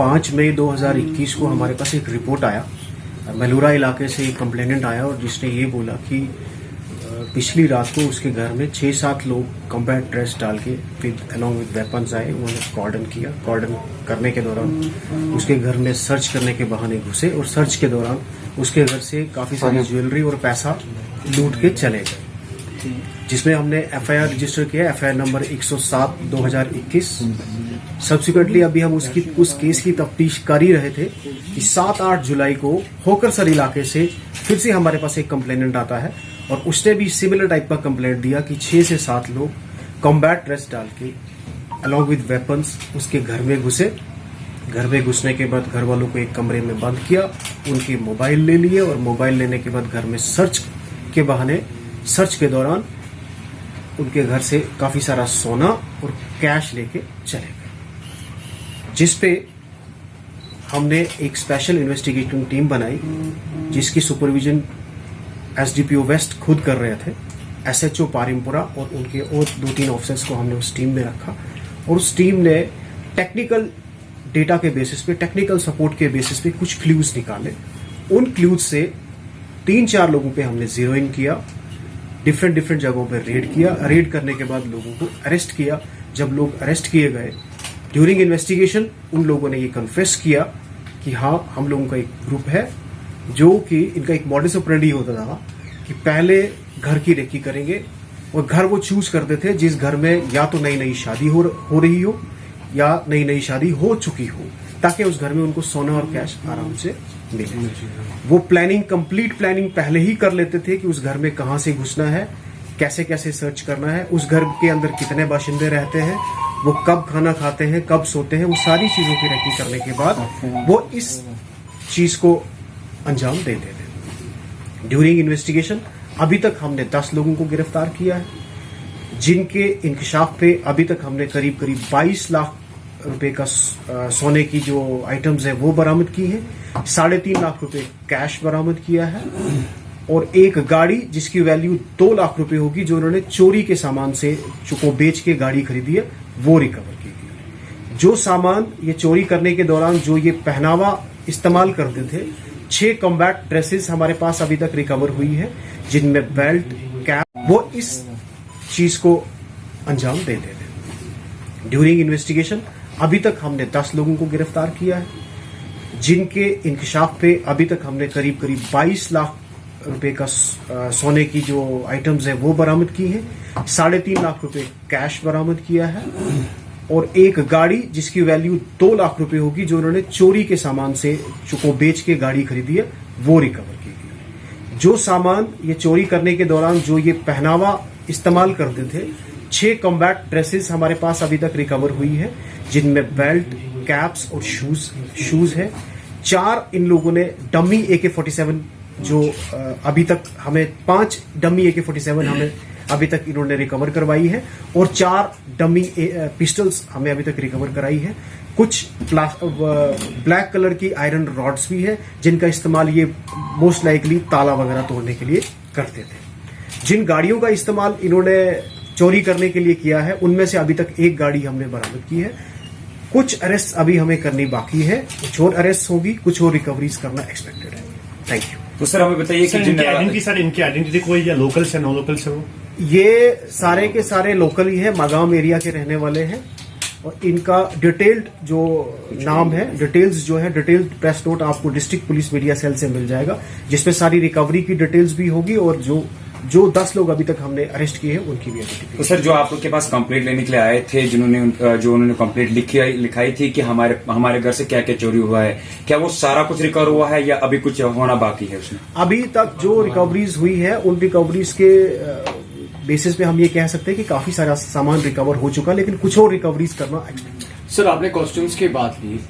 5 मई 2021 को हमारे पास एक रिपोर्ट आया, मेलूरा इलाके से एक कंप्लेनेंट आया और जिसने ये बोला कि पिछली रात को उसके घर में 6-7 लोग कॉम्बैट ड्रेस डाल के अलॉन्ग विद वेपन्स आए। उन्होंने कॉर्डन किया। कॉर्डन करने के दौरान उसके घर में सर्च करने के बहाने घुसे और सर्च के दौरान उसके घर से काफी सारी ज्वेलरी और पैसा लूट के चले गए, जिसमें हमने एफआईआर रजिस्टर किया, एफआईआर नंबर 107/2021। सब्सिक्वेंटली अभी हम उस केस की तफ्तीश कर ही रहे थे कि 7-8 जुलाई को होकरसर इलाके से फिर से हमारे पास एक कंप्लेनेंट आता है और उसने भी सिमिलर टाइप का कंप्लेंट दिया कि 6 से 7 लोग कॉम्बैट ड्रेस डाल के अलॉन्ग विद वेपन्स उसके घर में घुसे। घर में घुसने के बाद घर वालों को एक कमरे में बंद किया, उनके मोबाइल ले लिए और मोबाइल लेने के बाद घर में सर्च के बहाने सर्च के दौरान उनके घर से काफी सारा सोना और कैश लेके चले गए, जिसपे हमने एक स्पेशल इन्वेस्टिगेटिंग टीम बनाई जिसकी सुपरविजन एसडीपीओ वेस्ट खुद कर रहे थे। एसएचओ पारिमपुरा और उनके और 2-3 ऑफिसर्स को हमने उस टीम में रखा और उस टीम ने टेक्निकल डेटा के बेसिस पे, टेक्निकल सपोर्ट के बेसिस पे कुछ क्लूज निकाले। उन क्लूज से 3-4 लोगों पे हमने जीरो इन किया, डिफरेंट जगहों पे रेड किया। रेड करने के बाद लोगों को अरेस्ट किया। जब लोग अरेस्ट किए गए, ड्यूरिंग इन्वेस्टिगेशन उन लोगों ने ये कन्फेस किया कि हाँ, हम लोगों का एक ग्रुप है जो कि इनका एक मॉडस ऑपरेंडी होता था कि पहले घर की रेकी करेंगे और घर वो चूज करते थे जिस घर में या तो नई शादी हो रही हो या नई शादी हो चुकी हो, ताकि उस घर में उनको सोना और कैश आराम से मिले। वो कंप्लीट प्लानिंग पहले ही कर लेते थे कि उस घर में कहां से घुसना है, कैसे सर्च करना है, उस घर के अंदर कितने बाशिंदे रहते हैं, वो कब खाना खाते हैं, कब सोते हैं। वो सारी चीजों की रेकी करने के बाद वो इस चीज को अंजाम देते थे। ड्यूरिंग इन्वेस्टिगेशन अभी तक हमने 10 लोगों को गिरफ्तार किया है, जिनके इंकशाफ पे अभी तक हमने करीब 22 लाख रुपए का सोने की जो आइटम्स है वो बरामद की है, 3.5 लाख रुपए कैश बरामद किया है और एक गाड़ी जिसकी वैल्यू 2 लाख रुपए होगी, जो उन्होंने चोरी के सामान से को बेच के गाड़ी खरीदी है, वो रिकवर की गई। जो सामान ये चोरी करने के दौरान जो ये पहनावा इस्तेमाल करते थे, 6 कॉम्बैट ड्रेसेस हमारे पास अभी तक रिकवर हुई है, जिनमें बेल्ट, कैप, वो इस चीज को अंजाम देते थे। ड्यूरिंग इन्वेस्टिगेशन अभी तक हमने 10 लोगों को गिरफ्तार किया है, जिनके इंकशाफ पे अभी तक हमने करीब 22 लाख रुपए का सोने की जो आइटम्स है वो बरामद की है, 3.5 लाख रुपए कैश बरामद किया है और एक गाड़ी जिसकी वैल्यू 2 लाख रुपए होगी, जो उन्होंने चोरी के सामान से को बेच के गाड़ी खरीदी है, वो रिकवर की गई। जो सामान ये चोरी करने के दौरान जो ये पहनावा इस्तेमाल करते थे, 6 कॉम्बैट ड्रेसेस हमारे पास अभी तक रिकवर हुई है, जिनमें बेल्ट, कैप्स और शूज है। 4 इन लोगों ने डमी AK-47 जो अभी तक हमें 5 डमी AK-47 हमें अभी तक इन्होंने रिकवर करवाई है और 4 डमी पिस्टल्स हमें अभी तक रिकवर कराई है। कुछ ब्लैक कलर की आयरन रॉड्स भी है, जिनका इस्तेमाल ये मोस्ट लाइकली ताला वगैरह तोड़ने के लिए करते थे। जिन गाड़ियों का इस्तेमाल इन्होंने चोरी करने के लिए किया है, उनमें से अभी तक एक गाड़ी हमने बरामद की है। कुछ अरेस्ट अभी हमें करनी बाकी है, कुछ और अरेस्ट होगी, कुछ और रिकवरीज करना एक्सपेक्टेड है। Thank you. तो सर हमें बताइए कि इनकी आइडेंटिटी कोई या लोकल से नॉन लोकल से हो? ये सारे के सारे लोकल ही है, मागाम एरिया के रहने वाले हैं और इनका डिटेल्ड जो नाम है, डिटेल्स जो है, डिटेल्ड प्रेस नोट आपको डिस्ट्रिक्ट पुलिस मीडिया सेल से मिल जाएगा, जिसमें सारी रिकवरी की डिटेल्स भी होगी और जो 10 लोग अभी तक हमने अरेस्ट किए हैं उनकी भी आइडेंटिटी। तो सर जो आप लोग के पास कंप्लेंट लेने के लिए आए थे, जो उन्होंने कंप्लेंट लिखाई थी कि हमारे घर से क्या क्या चोरी हुआ है, क्या वो सारा कुछ रिकवर हुआ है या अभी कुछ होना बाकी है उसमें? अभी तक जो रिकवरीज हुई है उन रिकवरीज के बेसिस पे हम ये कह सकते हैं कि काफी सारा सामान रिकवर हो चुका, लेकिन कुछ और रिकवरीज करना एक्सपेक्टेड। सर आपने कॉस्ट्यूम्स की बात की,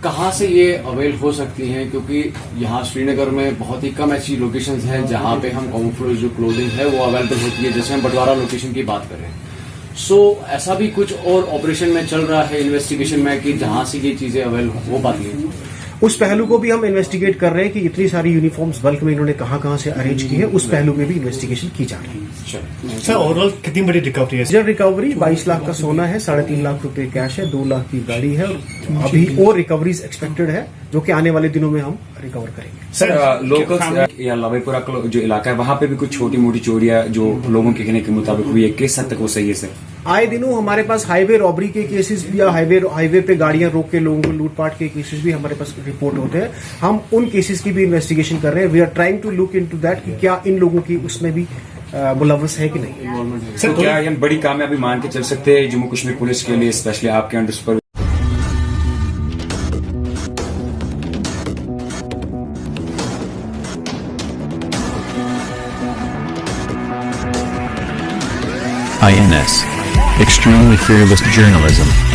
कहाँ से ये अवेल हो सकती हैं? क्योंकि यहाँ श्रीनगर में बहुत ही कम ऐसी लोकेशंस हैं जहाँ पे हम कैमोफ्लेज जो क्लोथिंग है वो अवेलेबल होती है, जैसे हम बटवारा लोकेशन की बात कर रहे हैं। सो ऐसा भी कुछ और ऑपरेशन में चल रहा है इन्वेस्टिगेशन में कि जहाँ से ये चीजें अवेल हो पाती हैं? उस पहलू को भी हम इन्वेस्टिगेट कर रहे हैं कि इतनी सारी यूनिफॉर्म्स बल्क में इन्होंने कहां से अरेंज की है, उस पहलू पे भी इन्वेस्टिगेशन की जा रही है। सर ओवरऑल कितनी बड़ी रिकवरी है? मेजर रिकवरी 22 लाख का सोना है, 3.5 लाख रुपए कैश है, 2 लाख की गाड़ी है, और अभी और रिकवरीज एक्सपेक्टेड है जो कि आने वाले दिनों में हम रिकवर करेंगे। सर लोकल या लवेपुरा का जो इलाका है वहां पे भी कुछ छोटी मोटी चोरियां जो लोगों के कहने के मुताबिक हुई है, किस हद तक वो सही है सर? आए दिनों हमारे पास हाईवे रॉबरी के केसेस या हाईवे पे गाड़ियां रोक के लोगों को लूटपाट के केसेस भी हमारे पास रिपोर्ट होते हैं। हम उन केसेस की भी इन्वेस्टिगेशन कर रहे हैं। We are trying to look into that कि क्या इन लोगों की उसमें भी मुलव्वस है कि नहीं। सर क्या हम बड़ी कामयाबी मान के चल सकते हैं जम्मू कश्मीर पुलिस के लिए, स्पेशली आपके under super? INS. Extremely fearless journalism.